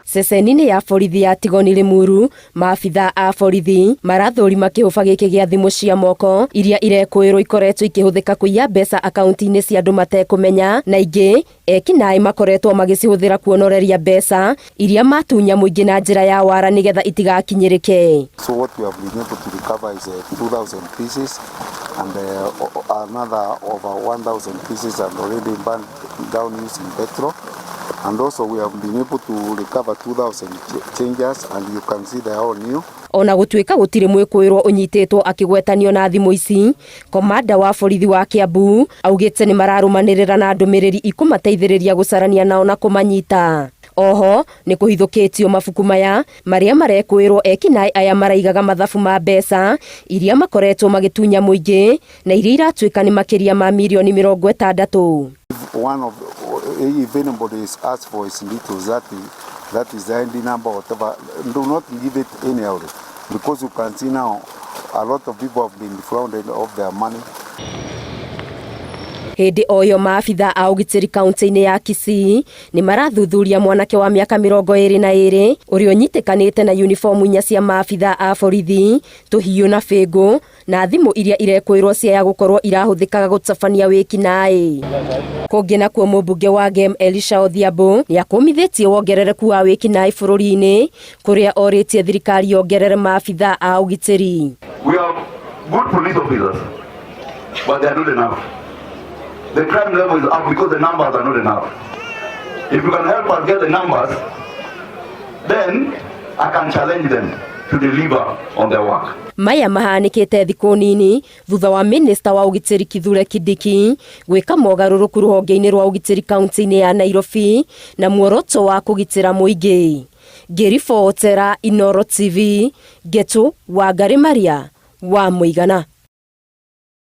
Ceceni-inĩ ya borithi ya Tigoni Limuru, maabitha a borithi marathũrima kĩhũba gĩkĩ gĩa thimũ cia moko iria irekũĩrwo ikoretwo ikĩhũthĩka kũiya mbeca akaunti-inĩ cia andũ matekũmenya, na ingĩ ekinaĩ makoretwo magĩcihũthĩra kuonoreria mbeca iria matunya mũingĩ na njĩra ya wara nĩgetha itigakinyĩrĩke. So what we have been able to recover is 2,000 pieces and another over 1,000 pieces are already burned down using petrol. And also we have been able to recover 2,000 changes and you can see they are all new. Ona gũtuĩka gũtirĩ mwĩkũĩrwo ũnyitĩtwo akĩgwetanio na thimũ ici, komanda wa borithi wa Kiambu augĩte nĩ mararũmanĩrĩra na ndũmĩrĩri ikũmateithĩrĩria gũcarania nao na kũmanyita. Oho nĩ kũhithũkĩtio mabuku maya marĩa marekũĩrwo ekinaĩ aya maraigaga mathabu ma mbeca iria makoretwo magĩtunya mũingĩ na iria iratuĩka nĩ makĩria ma mirioni 60. If anybody is asked for his details, that is the ID number, whatever, do not give it anyhow, because you can see now a lot of people have been defrauded of their money. Hĩndĩ oyo maabitha a ũgitĩri kaunti-inĩ ya Kisii nĩ marathuthuria mwanake wa mĩaka 22 ũrĩa ũnyitĩkanĩte na uniform 4 cia maabitha a borithi, tũhiũ na bengũ na thimũ iria irekũĩrwo ciaya gũkorwo irahũthĩkaga gũtabania wĩkinaĩ. Kũngĩ nakuo mũmbunge wa Gem Elisha Odhiambo nĩ akũmithĩtie wongerereku wa wĩkinaĩ bũrũri-inĩ kũrĩa orĩtie thirikari yongerere maabitha a ũgitĩri. We have good police officers, but they are not enough. The crime level is up because the numbers are not enough. If you can help us get the numbers, then I can challenge them to deliver on their work. Maya mahanĩkĩte thikũ nini thutha wa minista wa ũgitĩri Kithure Kindiki gwĩka mogarũrũku rũhonge-inĩ rwa ũgitĩri kaunti-inĩ ya Nairobi na muoroto wa kũgitĩra mũingĩ. Ngĩribotera Inooro TV, Getu Wangari Maria wa Mũigana.